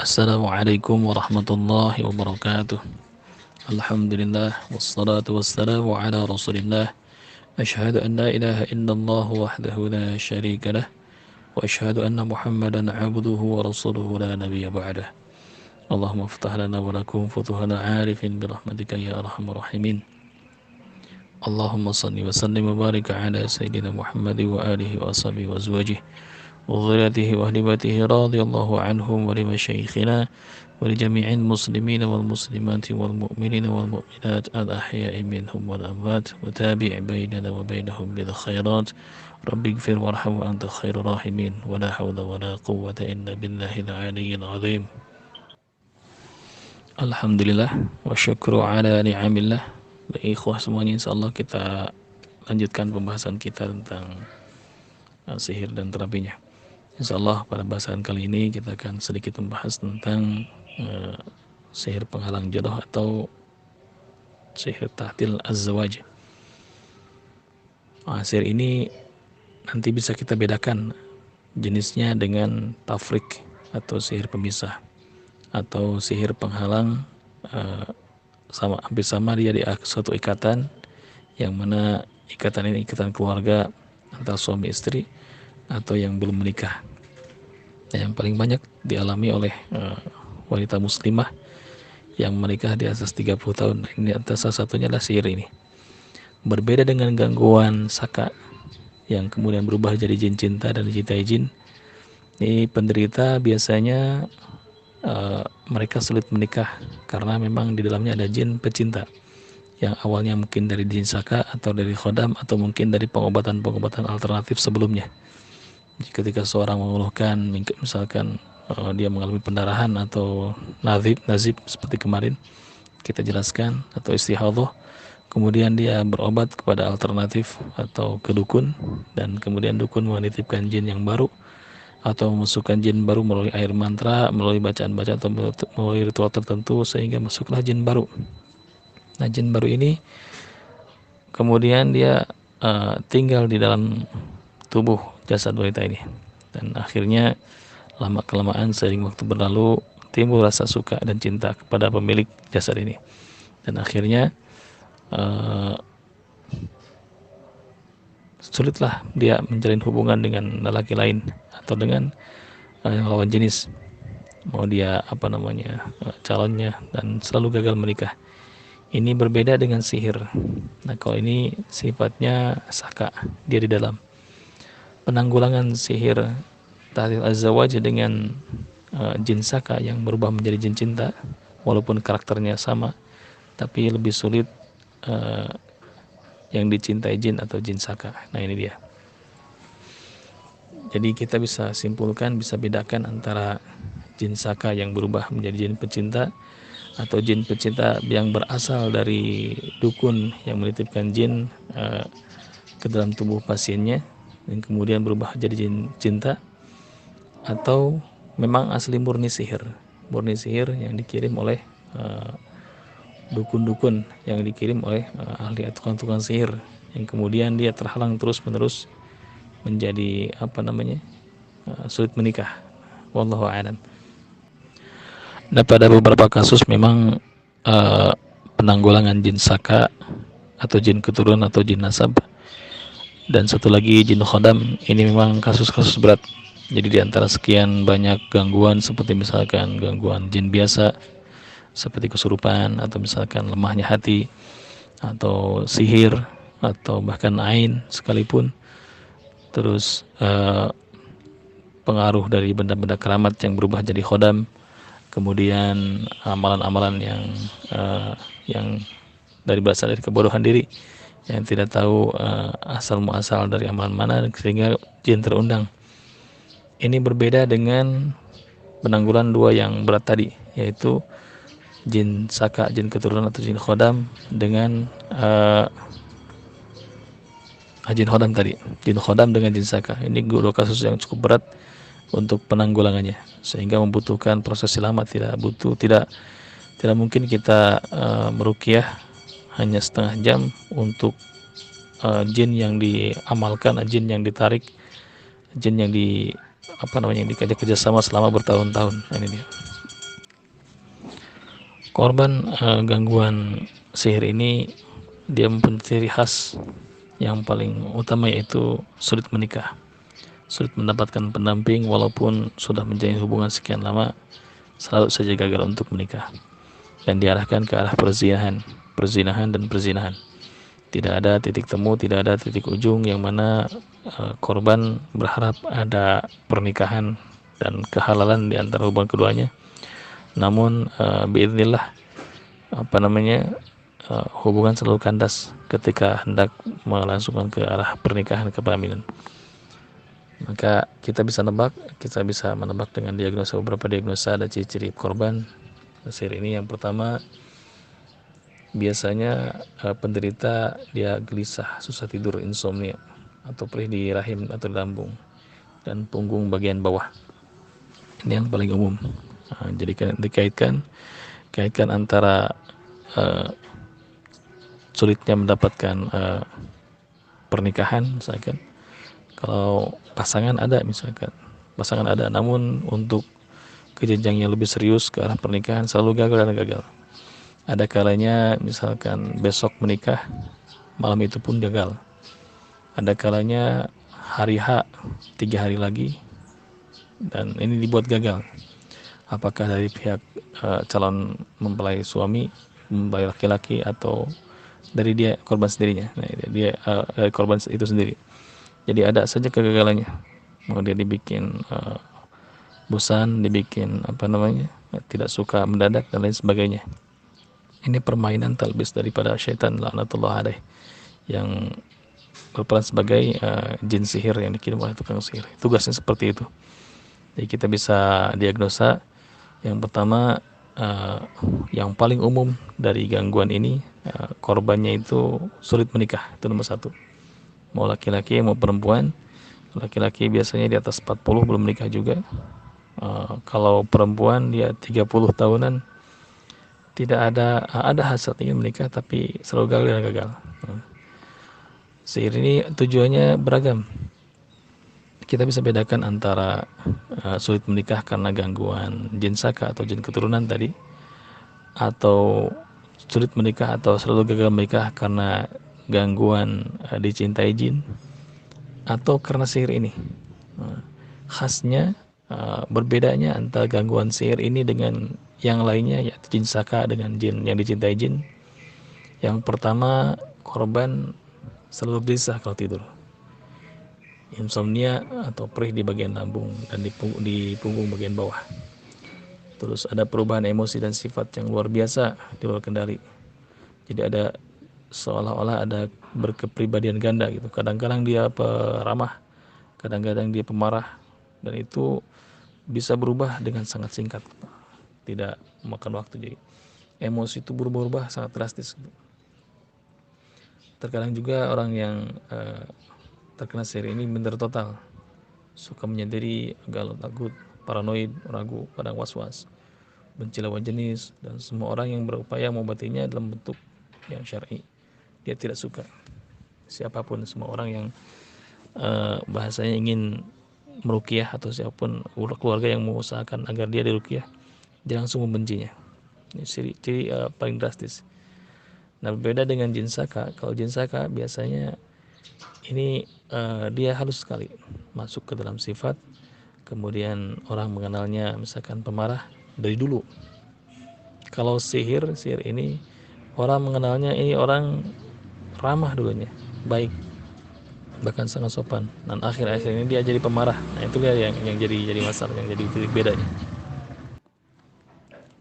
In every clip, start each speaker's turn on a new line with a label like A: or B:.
A: Assalamualaikum warahmatullahi wabarakatuh. Alhamdulillah wassalatu wassalamu ala Rasulillah. Asyhadu an la ilaha illallah wahdahu la syarika lah wa asyhadu anna Muhammadan abduhu wa rasuluhu la nabiyya ba'dah. Allahumma iftah lana wa lakum futuhana arifin bi rahmatika ya arhamar rahimin. Allahumma salli wa sallim wa barik ala sayyidina Muhammad wa alihi wa ashabihi wa azwajihi وذريته وأهل بيته رضي الله عنهم ولمشايخنا ولجميع المسلمين والمسلمات والمؤمنين والمؤمنات الأحياء منهم والأموات وتابع بيننا وبينهم بالخيرات رب اغفر وارحم وأنت خير الراحمين ولا حول ولا قوة إلا بالله العلي العظيم. Alhamdulillah wa syukru ala ni'amillah. Baik ikhwah semuanya, insyaallah kita lanjutkan pembahasan kita tentang sihir dan terapinya. Insyaallah pada bahasan kali ini kita akan sedikit membahas tentang sihir penghalang jodoh atau sihir tahtil az-zawaj. Sihir ini nanti bisa kita bedakan jenisnya dengan tafrik atau sihir pemisah atau sihir penghalang, hampir sama dia di suatu ikatan yang mana ikatan ini ikatan keluarga antara suami istri atau yang belum menikah. Yang paling banyak dialami oleh wanita muslimah yang menikah di atas 30 tahun. Ini atas salah satunya adalah sihir ini. Berbeda dengan gangguan saka yang kemudian berubah jadi jin cinta dan dicintai jin. Ini penderita biasanya mereka sulit menikah karena memang di dalamnya ada jin pecinta yang awalnya mungkin dari jin saka atau dari khodam atau mungkin dari pengobatan-pengobatan alternatif sebelumnya. Ketika seorang mengeluhkan misalkan dia mengalami pendarahan atau nazib seperti kemarin kita jelaskan atau istihadhah, kemudian dia berobat kepada alternatif atau ke dukun, dan kemudian dukun menitipkan jin yang baru atau memasukkan jin baru melalui air mantra, melalui bacaan-bacaan atau melalui ritual tertentu sehingga masuklah jin baru. Nah, jin baru ini kemudian dia tinggal di dalam tubuh jasad wanita ini, dan akhirnya lama kelamaan seiring waktu berlalu timbul rasa suka dan cinta kepada pemilik jasad ini, dan akhirnya sulitlah dia menjalin hubungan dengan lelaki lain atau dengan lawan jenis, mau dia calonnya, dan selalu gagal menikah. Ini berbeda dengan sihir. Nah, kalau ini sifatnya saka, dia di dalam. Penanggulangan sihir tahtil az-zawaj dengan jin saka yang berubah menjadi jin cinta, walaupun karakternya sama, tapi lebih sulit yang dicintai jin atau jin saka. Nah, ini dia. Jadi kita bisa simpulkan, bisa bedakan antara jin saka yang berubah menjadi jin pecinta atau jin pecinta yang berasal dari dukun yang menitipkan jin ke dalam tubuh pasiennya dan kemudian berubah jadi jin cinta, atau memang asli murni sihir yang dikirim oleh dukun-dukun, yang dikirim oleh ahli tukang-tukang sihir, yang kemudian dia terhalang terus-menerus menjadi sulit menikah. Wallahu a'lam. Nah, pada beberapa kasus memang penanggulangan jin saka atau jin keturunan atau jin nasab, dan satu lagi jin khodam, ini memang kasus-kasus berat. Jadi di antara sekian banyak gangguan seperti misalkan gangguan jin biasa seperti kesurupan atau misalkan lemahnya hati atau sihir atau bahkan ain sekalipun, terus pengaruh dari benda-benda keramat yang berubah jadi khodam, kemudian amalan-amalan yang berasal dari kebodohan diri, yang tidak tahu asal muasal dari amalan mana sehingga jin terundang. Ini berbeda dengan penanggulan dua yang berat tadi, yaitu jin saka, jin keturunan atau jin khodam dengan jin khodam tadi, jin khodam dengan jin saka. Ini dua kasus yang cukup berat untuk penanggulangannya, sehingga membutuhkan proses lama. Tidak mungkin kita meruqyah hanya setengah jam untuk jin yang diamalkan, jin yang ditarik, jin yang yang dikajak kerjasama selama bertahun-tahun. Ini dia. Korban gangguan sihir ini dia mempunyai ciri khas yang paling utama, yaitu sulit menikah, sulit mendapatkan pendamping. Walaupun sudah menjalin hubungan sekian lama, selalu saja gagal untuk menikah dan diarahkan ke arah perzinahan dan perzinahan. Tidak ada titik temu, tidak ada titik ujung, yang mana korban berharap ada pernikahan dan kehalalan di antara hubungan keduanya. Namun biidznillah, hubungan selalu kandas ketika hendak melangsungkan ke arah pernikahan, kepemilikan. Maka kita bisa menebak dengan beberapa diagnosa dan ciri-ciri korban sihir ini. Yang pertama, biasanya penderita dia gelisah, susah tidur, insomnia, atau perih di rahim atau di lambung dan punggung bagian bawah. Ini yang paling umum. Jadi kaitkan antara sulitnya mendapatkan pernikahan, misalkan kalau pasangan ada, namun untuk ke jenjang yang lebih serius ke arah pernikahan selalu gagal. Ada kalanya misalkan besok menikah, malam itu pun gagal. Ada kalanya hari H 3 hari lagi, dan ini dibuat gagal. Apakah dari pihak calon mempelai suami, mempelai laki-laki, atau dari dia korban sendirinya. Nah, dia korban itu sendiri. Jadi ada saja kegagalannya. Mau dia dibikin bosan, dibikin tidak suka mendadak dan lain sebagainya. Ini permainan talbis daripada syaitan laknatullah alaih, yang berperan sebagai jin sihir yang dikirim oleh tukang sihir. Tugasnya seperti itu. Jadi kita bisa diagnosa. Yang pertama, yang paling umum dari gangguan ini, korbannya itu sulit menikah. Itu nomor satu. Mau laki-laki mau perempuan. Laki-laki biasanya di atas 40 belum menikah juga. Kalau perempuan dia 30 tahunan, tidak ada hasrat ingin menikah, tapi selalu gagal. Sihir ini tujuannya beragam. Kita bisa bedakan antara sulit menikah karena gangguan jin saka atau jin keturunan tadi, atau sulit menikah atau selalu gagal menikah karena gangguan dicintai jin, atau karena sihir ini. Khasnya, berbedanya antara gangguan sihir ini dengan yang lainnya, yaitu jin saka dengan jin yang dicintai jin. Yang pertama, korban selalu gelisah kalau tidur, insomnia atau perih di bagian lambung dan di punggung bagian bawah. Terus ada perubahan emosi dan sifat yang luar biasa, di luar kendali. Jadi ada seolah-olah ada berkepribadian ganda gitu. Kadang-kadang dia ramah, kadang-kadang dia pemarah, dan itu bisa berubah dengan sangat singkat, tidak memakan waktu. Jadi emosi itu berubah sangat drastis. Terkadang juga orang yang terkena sihir ini benar total, suka menyendiri, galau takut, paranoid, ragu, kadang was-was, benci lawan jenis, dan semua orang yang berupaya mengobatinya dalam bentuk yang syar'i dia tidak suka. Siapapun, semua orang yang bahasanya ingin meruqyah, atau siapapun keluarga yang mengusahakan agar dia diruqyah, dia langsung membencinya. Ini ciri paling drastis. Nah, berbeda dengan jin saka. Kalau jin saka biasanya ini dia halus sekali masuk ke dalam sifat, kemudian orang mengenalnya misalkan pemarah dari dulu. Kalau sihir ini orang mengenalnya ini orang ramah dulunya, baik, bahkan sangat sopan, dan akhir-akhir ini dia jadi pemarah. Nah, itu dia yang jadi masalah, yang jadi titik bedanya.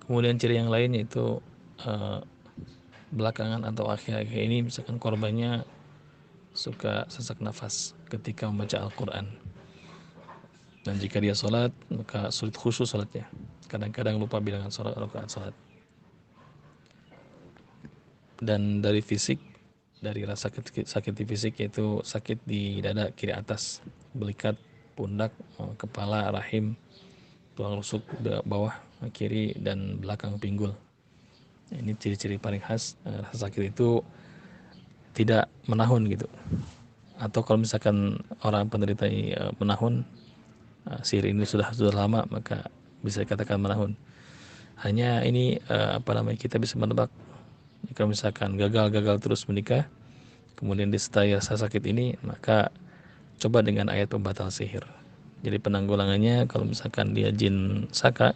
A: Kemudian ciri yang lain yaitu belakangan atau akhir-akhir ini misalkan korbannya suka sesak nafas ketika membaca Al-Quran, dan jika dia sholat maka sulit khusyuk sholatnya, kadang-kadang lupa bilangan rakaat sholat. Dan dari fisik, dari rasa sakit di fisik, yaitu sakit di dada kiri atas, belikat, pundak, kepala, rahim, tulang rusuk bawah kiri, dan belakang pinggul. Ini ciri-ciri paling khas. Rasa sakit itu tidak menahun gitu, atau kalau misalkan orang penderita menahun, sihir ini sudah lama, maka bisa dikatakan menahun. Hanya ini kita bisa menebak jika misalkan gagal terus menikah, kemudian disertai rasa sakit ini, maka coba dengan ayat pembatal sihir. Jadi penanggulangannya kalau misalkan dia jin saka,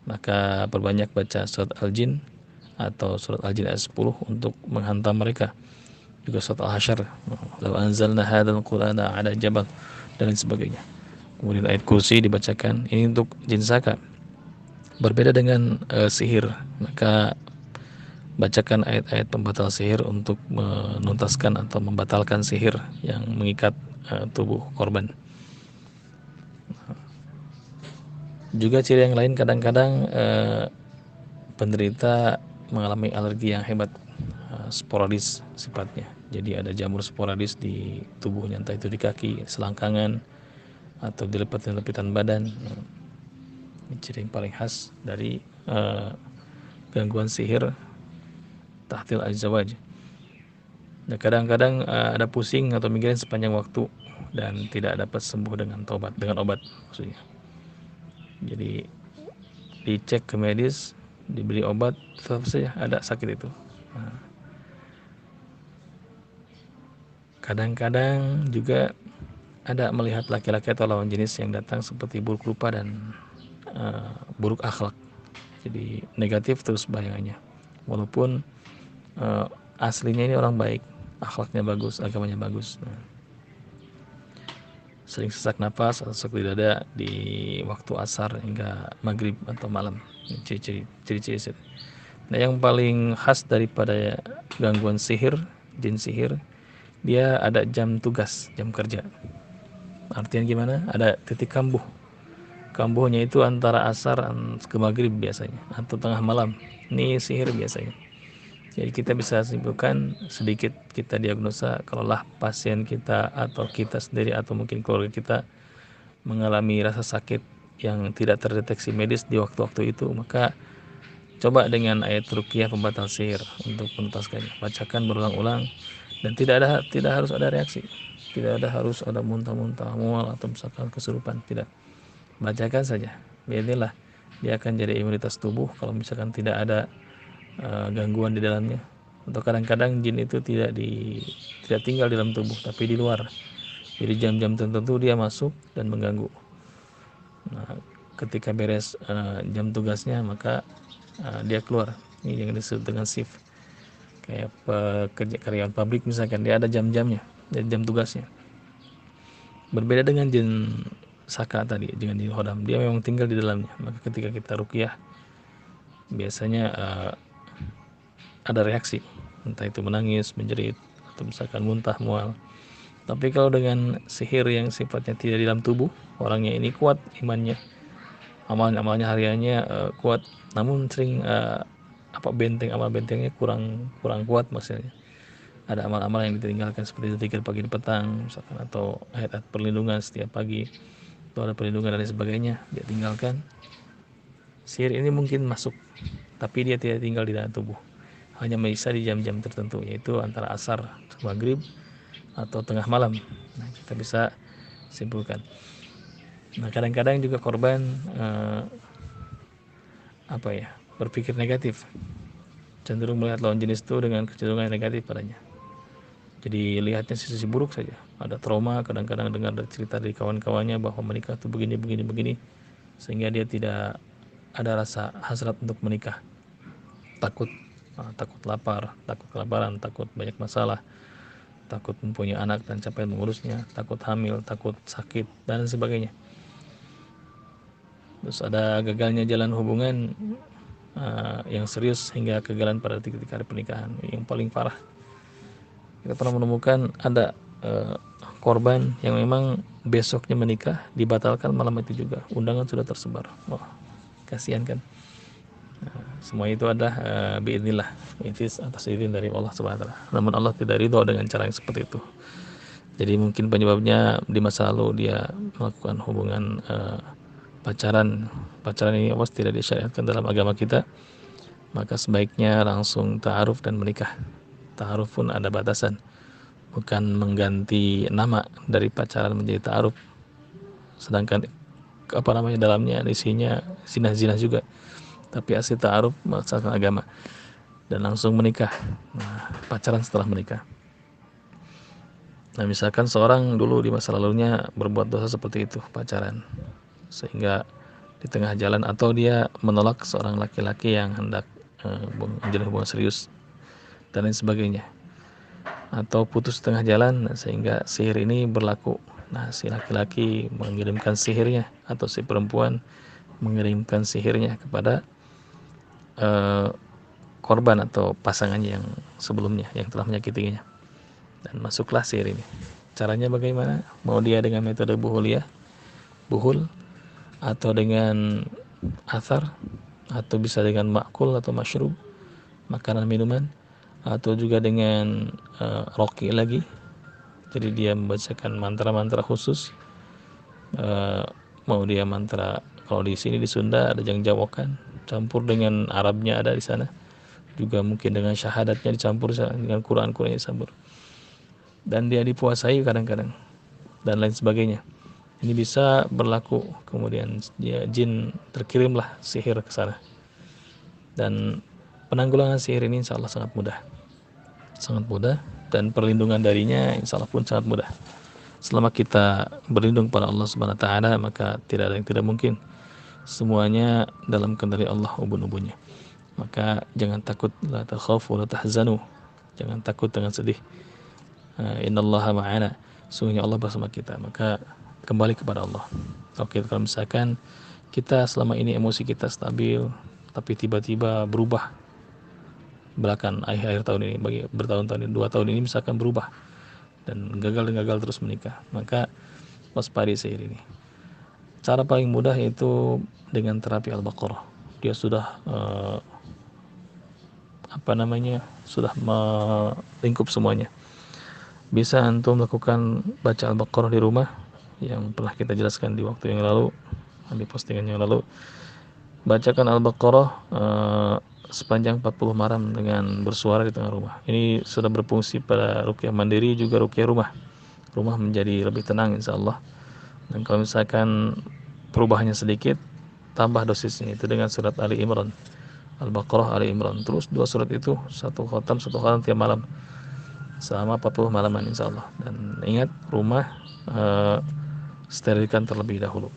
A: maka perbanyak baca surat Al-Jin atau surat Al-Jin ayat 10 untuk menghantam mereka. Juga surat Al-Hasyr, law anzalna hadzal qur'ana ala jabal, dan lain sebagainya. Kemudian ayat kursi dibacakan, ini untuk jin saka. Berbeda dengan sihir, maka bacakan ayat-ayat pembatal sihir untuk menuntaskan atau membatalkan sihir yang mengikat tubuh korban. Juga ciri yang lain, kadang-kadang penderita mengalami alergi yang hebat, sporadis sifatnya. Jadi ada jamur sporadis di tubuhnya, entah itu di kaki, selangkangan, atau di lepitan badan. Ini ciri yang paling khas dari gangguan sihir tahtil az-zawaj. Nah, kadang-kadang ada pusing atau migrain sepanjang waktu dan tidak dapat sembuh dengan obat maksudnya. Jadi dicek ke medis, diberi obat, tetap saja ada sakit itu. Nah, kadang-kadang juga ada melihat laki-laki atau lawan jenis yang datang seperti buruk rupa dan buruk akhlak. Jadi negatif terus bayangannya. Walaupun aslinya ini orang baik, akhlaknya bagus, agamanya bagus. Nah, sering sesak napas atau sesak di dada di waktu asar hingga maghrib atau malam. Ciri-ciri. Nah, yang paling khas daripada gangguan sihir, jin sihir, dia ada jam tugas, jam kerja. Artinya gimana? Ada titik kambuh. Kambuhnya itu antara asar ke maghrib biasanya, atau tengah malam. Ini sihir biasanya. Jadi kita bisa simpulkan sedikit, kita diagnosa kalaulah pasien kita atau kita sendiri atau mungkin keluarga kita mengalami rasa sakit yang tidak terdeteksi medis di waktu-waktu itu, maka coba dengan ayat ruqyah pembatal sihir untuk menuntaskannya. Bacakan berulang-ulang dan tidak harus ada reaksi. Tidak harus ada muntah-muntah, mual atau misalkan kesurupan, tidak. Bacakan saja. Biarlah dia akan jadi imunitas tubuh kalau misalkan tidak ada gangguan di dalamnya. Atau kadang-kadang jin itu tidak tinggal di dalam tubuh tapi di luar. Jadi jam-jam tertentu dia masuk dan mengganggu. Nah, ketika beres jam tugasnya, maka dia keluar. Ini yang disebut dengan shift. Kayak pekerja karyawan pabrik misalkan, dia ada jam-jamnya, dan jam tugasnya. Berbeda dengan jin saka tadi, dengan jin khodam, dia memang tinggal di dalamnya. Maka ketika kita ruqyah, biasanya ada reaksi, entah itu menangis, menjerit, atau misalkan muntah, mual. Tapi kalau dengan sihir yang sifatnya tidak di dalam tubuh, orangnya ini kuat imannya, amal-amalnya hariannya kuat, namun sering amal bentengnya kurang kuat maksudnya. Ada amal-amal yang ditinggalkan seperti zikir pagi dan petang misalkan, atau ayat perlindungan setiap pagi, atau ada perlindungan dan sebagainya, dia tinggalkan. Sihir ini mungkin masuk, tapi dia tidak tinggal di dalam tubuh, hanya bisa di jam-jam tertentu, yaitu antara asar, maghrib, atau tengah malam. Nah, kita bisa simpulkan. Nah, kadang-kadang juga korban berpikir negatif, cenderung melihat lawan jenis itu dengan kecenderungan negatif padanya. Jadi lihatnya sisi buruk saja. Ada trauma, kadang-kadang dengar cerita dari kawan-kawannya bahwa menikah itu begini, sehingga dia tidak ada rasa hasrat untuk menikah. Takut lapar, takut kelaparan, takut banyak masalah, takut mempunyai anak dan capek mengurusnya, takut hamil, takut sakit, dan sebagainya. Terus ada gagalnya jalan hubungan yang serius hingga kegagalan pada detik-detik hari pernikahan. Yang paling parah, kita pernah menemukan ada korban yang memang besoknya menikah, dibatalkan malam itu juga, undangan sudah tersebar. Wah, kasihan kan. Semua itu adalah biidznillah, itu atas izin dari Allah Subhanahu wa taala. Namun Allah tidak ridho dengan cara yang seperti itu. Jadi mungkin penyebabnya di masa lalu dia melakukan hubungan pacaran ini tidak disyariatkan dalam agama kita, maka sebaiknya langsung ta'aruf dan menikah. Ta'aruf pun ada batasan, bukan mengganti nama dari pacaran menjadi ta'aruf, sedangkan dalamnya isinya zina juga. tapi asli ta'aruf berdasarkan agama dan langsung menikah. Nah, pacaran setelah menikah. Nah, misalkan seorang dulu di masa lalunya berbuat dosa seperti itu, pacaran, sehingga di tengah jalan atau dia menolak seorang laki-laki yang hendak menjalin hubungan serius dan lain sebagainya, atau putus tengah jalan sehingga sihir ini berlaku. Nah, si laki-laki mengirimkan sihirnya atau si perempuan mengirimkan sihirnya kepada korban atau pasangannya yang sebelumnya yang telah menyakitinya, dan masuklah sihir ini. Caranya bagaimana? Mau dia dengan metode buhul, atau dengan athar, atau bisa dengan makul atau masyrub, makanan minuman, atau juga dengan roki lagi. Jadi dia membacakan mantra-mantra khusus. Mau dia mantra, kalau di sini di Sunda ada jangjawokan, campur dengan Arabnya ada di sana. Juga mungkin dengan syahadatnya dicampur dengan Quran-Qurannya dicampur. Dan dia dipuasai kadang-kadang dan lain sebagainya. Ini bisa berlaku, kemudian dia jin terkirimlah sihir ke sana. Dan penanggulangan sihir ini insya Allah sangat mudah, dan perlindungan darinya insya Allah pun sangat mudah. Selama kita berlindung pada Allah Subhanahu wa taala, maka tidak ada yang tidak mungkin. Semuanya dalam kendali Allah ubun-ubunnya. Maka jangan takut, la takhafu la tahzanu. Jangan takut dengan sedih. Innallaha ma'ana. Sungguhnya Allah bersama kita. Maka kembali kepada Allah. Oke, kalau misalkan kita selama ini emosi kita stabil, tapi tiba-tiba berubah belakang akhir tahun ini, bagi bertahun-tahun ini, 2 tahun ini misalkan berubah dan gagal terus menikah, maka waspada sihir ini. Cara paling mudah yaitu dengan terapi Al-Baqarah. Dia sudah sudah melingkup semuanya. Bisa antum lakukan baca Al-Baqarah di rumah, yang pernah kita jelaskan di waktu yang lalu, di postingan yang lalu. Bacakan Al-Baqarah sepanjang 40 malam dengan bersuara di tengah rumah. Ini sudah berfungsi pada ruqyah mandiri juga ruqyah rumah. Rumah menjadi lebih tenang insya Allah. Dan kalau misalkan perubahannya sedikit, tambah dosisnya itu dengan surat Ali Imran, Al-Baqarah, Ali Imran. Terus 2 surat itu satu khatam tiap malam selama 40 malaman insya Allah. Dan ingat, rumah sterilkan terlebih dahulu.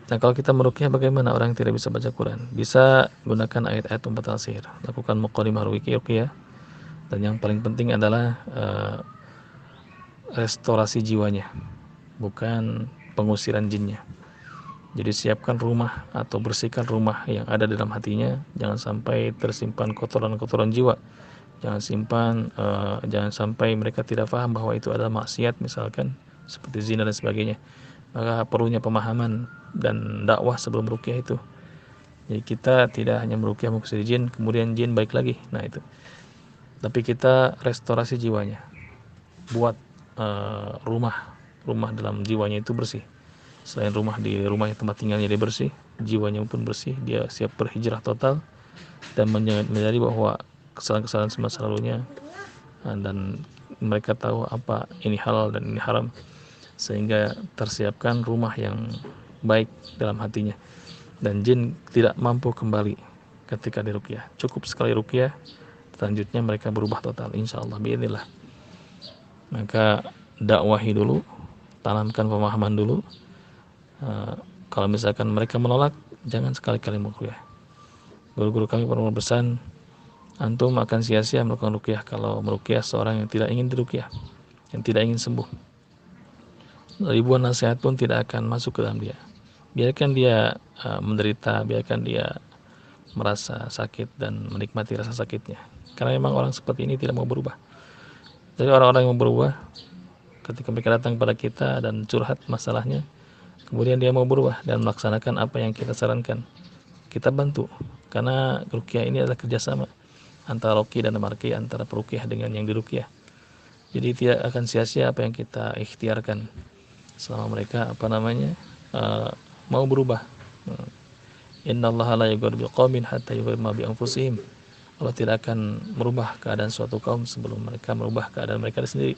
A: Nah, kalau kita meruqyah, bagaimana orang yang tidak bisa baca Quran? Bisa gunakan ayat-ayat pembatal sihir. Lakukan muqaddimah ruqyah. Dan yang paling penting adalah restorasi jiwanya, bukan pengusiran jinnya. Jadi siapkan rumah atau bersihkan rumah yang ada dalam hatinya. Jangan sampai tersimpan kotoran-kotoran jiwa. Jangan sampai mereka tidak paham bahwa itu adalah maksiat, misalkan seperti zina dan sebagainya. Maka perlunya pemahaman dan dakwah sebelum ruqyah itu. Jadi kita tidak hanya meruqyah mengusir jin, kemudian jin baik lagi. Nah itu. Tapi kita restorasi jiwanya. Buat rumah dalam jiwanya itu bersih. Selain di rumah tempat tinggalnya dia bersih, jiwanya pun bersih. Dia siap berhijrah total dan menyadari bahwa kesalahan-kesalahan semasa lalunya, dan mereka tahu apa ini halal dan ini haram, sehingga tersiapkan rumah yang baik dalam hatinya, dan jin tidak mampu kembali ketika diruqyah. Cukup sekali ruqyah, selanjutnya mereka berubah total insyaallah biidznillah. Maka dakwahi dulu, tanamkan pemahaman dulu. Kalau misalkan mereka menolak, jangan sekali-kali meruqyah. Guru-guru kami pernah berpesan, antum akan sia-sia melakukan ruqyah kalau meruqyah seorang yang tidak ingin diruqyah, yang tidak ingin sembuh. Ribuan nasihat pun tidak akan masuk ke dalam dia. Biarkan dia menderita, biarkan dia merasa sakit dan menikmati rasa sakitnya. Karena memang orang seperti ini tidak mau berubah. Jadi orang-orang yang mau berubah, ketika mereka datang pada kita dan curhat masalahnya, kemudian dia mau berubah dan melaksanakan apa yang kita sarankan, kita bantu. Karena ruqyah ini adalah kerjasama antara roqi dan marqi, antara peruqyah dengan yang diruqyah. Jadi tidak akan sia-sia apa yang kita ikhtiarkan selama mereka mau berubah. Innallaha la yughayyiru biqaumin hatta yughayyiru ma bi anfusihim. Allah tidak akan merubah keadaan suatu kaum sebelum mereka merubah keadaan mereka sendiri.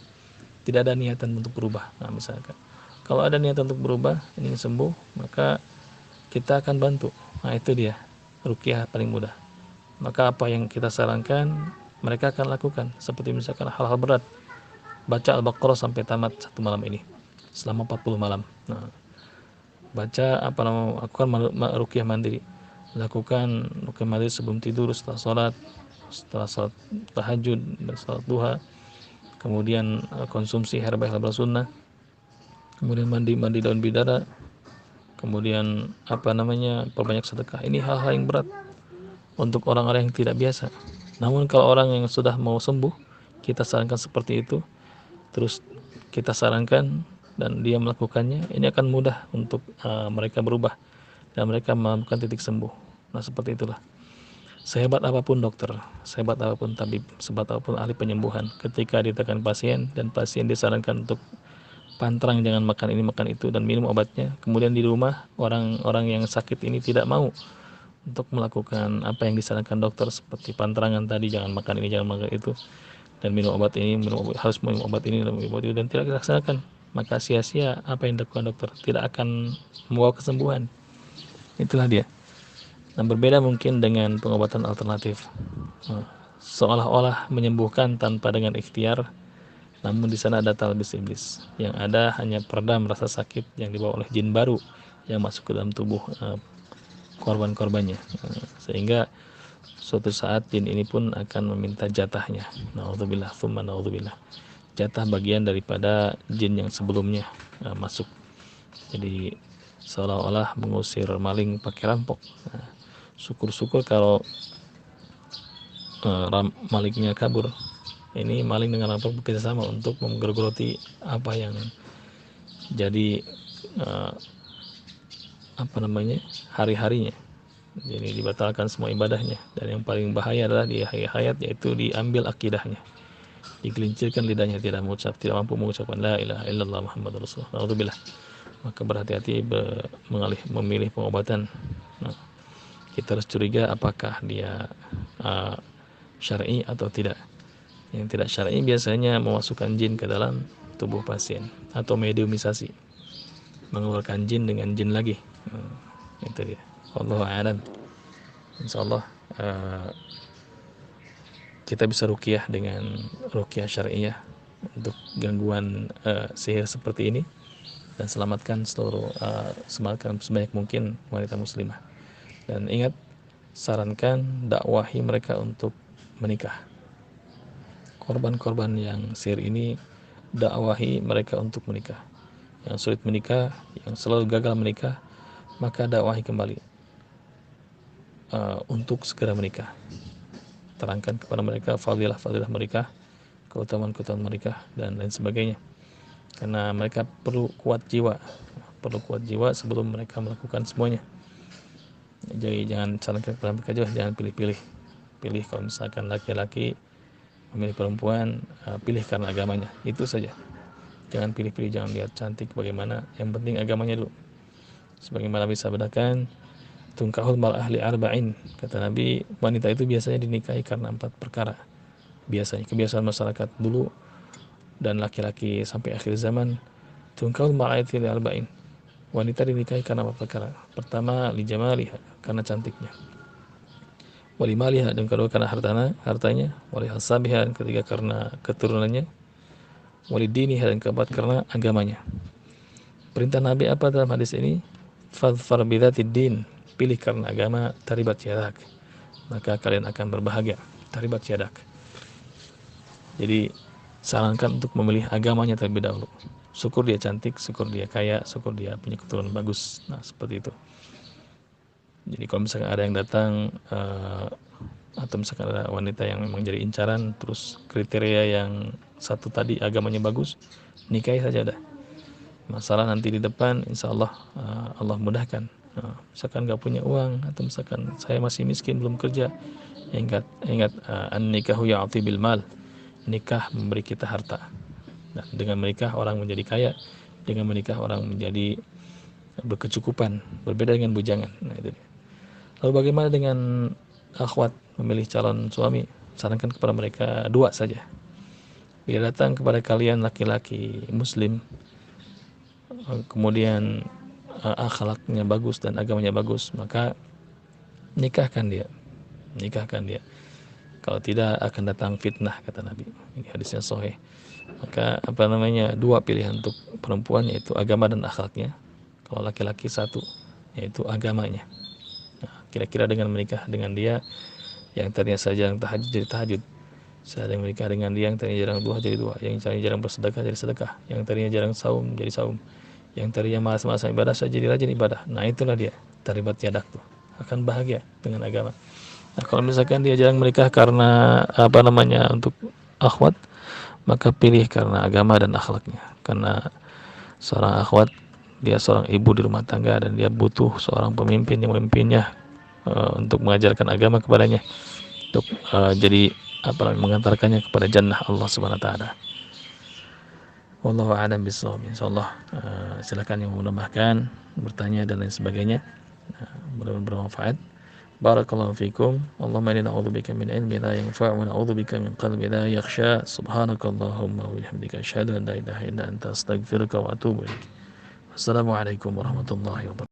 A: Tidak ada niatan untuk berubah. Nah, misalkan kalau ada niatan untuk berubah, ingin sembuh, maka kita akan bantu. Nah, itu dia. ruqyah paling mudah. Maka apa yang kita sarankan mereka akan lakukan, seperti misalkan hal-hal berat, baca Al-Baqarah sampai tamat satu malam ini selama 40 malam. Nah, baca lakukan ruqyah mandiri, lakukan ruqyah mandiri sebelum tidur, setelah sholat tahajud dan sholat duha, kemudian konsumsi herbal sunnah, kemudian mandi daun bidara, kemudian perbanyak sedekah. Ini hal-hal yang berat untuk orang-orang yang tidak biasa. Namun kalau orang yang sudah mau sembuh, kita sarankan seperti itu, terus kita sarankan dan dia melakukannya, ini akan mudah untuk mereka berubah dan mereka menemukan titik sembuh. Nah, seperti itulah. Sehebat apapun dokter, sehebat apapun tabib, sehebat apapun ahli penyembuhan, ketika ditekan pasien dan pasien disarankan untuk pantrang, jangan makan ini makan itu dan minum obatnya, kemudian di rumah orang-orang yang sakit ini tidak mau untuk melakukan apa yang disarankan dokter seperti pantrangan tadi, jangan makan ini, jangan makan itu, dan minum obat ini, harus minum obat ini, minum obat itu, dan tidak dilaksanakan, maka sia-sia apa yang dilakukan dokter, tidak akan membawa kesembuhan. Itulah dia. Nah, berbeda mungkin dengan pengobatan alternatif, seolah-olah menyembuhkan tanpa dengan ikhtiar, namun di sana ada talbis iblis. Yang ada hanya peredam rasa sakit yang dibawa oleh jin baru yang masuk ke dalam tubuh korban-korbannya, sehingga suatu saat jin ini pun akan meminta jatahnya. Naudzubillah, tsumma naudzubillah. Jatah bagian daripada jin yang sebelumnya masuk. Jadi seolah-olah mengusir maling pakai rampok. Syukur-syukur kalau malingnya kabur. Ini maling dengan rampok bekerja sama untuk menggerogoti apa yang jadi hari-harinya. Jadi dibatalkan semua ibadahnya, dan yang paling bahaya adalah di akhir hayat, yaitu diambil akidahnya, digelincirkan lidahnya, tidak mampu mengucapkan la ilaha illallah Muhammadur Rasulullah. Alhamdulillah. Maka berhati-hati memilih pengobatan. Nah, kita harus curiga apakah dia syar'i atau tidak. Yang tidak syar'i biasanya memasukkan jin ke dalam tubuh pasien atau mediumisasi, mengeluarkan jin dengan jin lagi. Itu dia. Wallahu a'lam. Insyaallah kita bisa ruqyah dengan ruqyah syar'iyah untuk gangguan sihir seperti ini, dan selamatkan sebanyak mungkin wanita muslimah. Dan ingat, sarankan dakwahi mereka untuk menikah. Korban-korban yang sihir ini, dakwahi mereka untuk menikah. Yang sulit menikah, yang selalu gagal menikah, maka dakwahi kembali untuk segera menikah. Terangkan kepada mereka fadilah-fadilah mereka, keutamaan-keutamaan mereka, dan lain sebagainya. Karena mereka perlu kuat jiwa sebelum mereka melakukan semuanya. Jadi jangan sarankan kepada mereka juga, jangan pilih-pilih. Pilih kalau misalkan laki-laki memilih perempuan, pilih karena agamanya, itu saja. Jangan pilih-pilih, jangan lihat cantik bagaimana, yang penting agamanya dulu. Sebagaimana bisa bedakan tungkahul mar'ah li arba'in, kata Nabi, wanita itu biasanya dinikahi karena 4 perkara. Biasanya kebiasaan masyarakat dulu dan laki-laki sampai akhir zaman, tungkahul mar'ah li arba'in, wanita dinikahi karena 4 perkara. Pertama, li jamaliha, karena cantiknya, wali maliha, dan kedua karena hartanya, wali hasabiha, dan ketiga karena keturunannya, wali diniha, dan keempat karena agamanya. Perintah Nabi apa dalam hadis ini? Fadfar bidzatid din, pilih karena agama, taribat yadak, maka kalian akan berbahagia. Taribat yadak. Jadi sarankan untuk memilih agamanya terlebih dahulu. Syukur dia cantik, syukur dia kaya, syukur dia punya keturunan bagus. Nah, seperti itu. Jadi kalau misalkan ada yang datang atau misalkan ada wanita yang memang jadi incaran, terus kriteria yang satu tadi agamanya bagus, nikahi saja dah. Masalah nanti di depan, insya Allah Allah mudahkan. Misalkan nggak punya uang, atau misalkan saya masih miskin belum kerja, ingat an-nikahu ya'ti bil mal, nikah memberi kita harta. Nah, dengan menikah orang menjadi kaya, dengan menikah orang menjadi berkecukupan, berbeda dengan bujangan. Nah, itu dia. Lalu bagaimana dengan akhwat memilih calon suami? Sarankan kepada mereka 2 saja. Bila datang kepada kalian laki-laki muslim, kemudian akhlaknya bagus dan agamanya bagus, maka nikahkan dia, nikahkan dia. Kalau tidak akan datang fitnah, kata Nabi. Ini hadisnya sahih. Maka dua pilihan untuk perempuan, yaitu agama dan akhlaknya. Kalau laki-laki satu, yaitu agamanya. Nah, kira-kira dengan menikah dengan dia yang tadinya saja jarang tahajud jadi tahajud, saya menikah dengan dia yang tadinya jarang duha jadi duha, yang tadinya jarang bersedekah jadi sedekah, yang tadinya jarang saum jadi saum, yang tadinya malas-malas ibadah saya jadi rajin ibadah. Nah, itulah dia taribat yadak tuh, akan bahagia dengan agama. Nah, kalau misalkan dia jarang menikah karena untuk akhwat, maka pilih karena agama dan akhlaknya. Karena seorang akhwat, dia seorang ibu di rumah tangga dan dia butuh seorang pemimpin yang memimpinnya untuk mengajarkan agama kepadanya, untuk jadi mengantarkannya kepada jannah Allah Subhanahu wa taala. Wallahu a'lam bishawab. Insyaallah silakan yang mau menambahkan, bertanya dan lain sebagainya. Mudah-mudahan bermanfaat. Barakallahu fikum. Allahumma inna na'udzubika min ilmin la yanfa' wa na'udzubika min qalbin la yakhsha. Subhanakallahumma wa bihamdika asyhadu an la ilaha illa anta astaghfiruka wa atubu ilaik. Wassalamualaikum warahmatullahi wabarakatuh.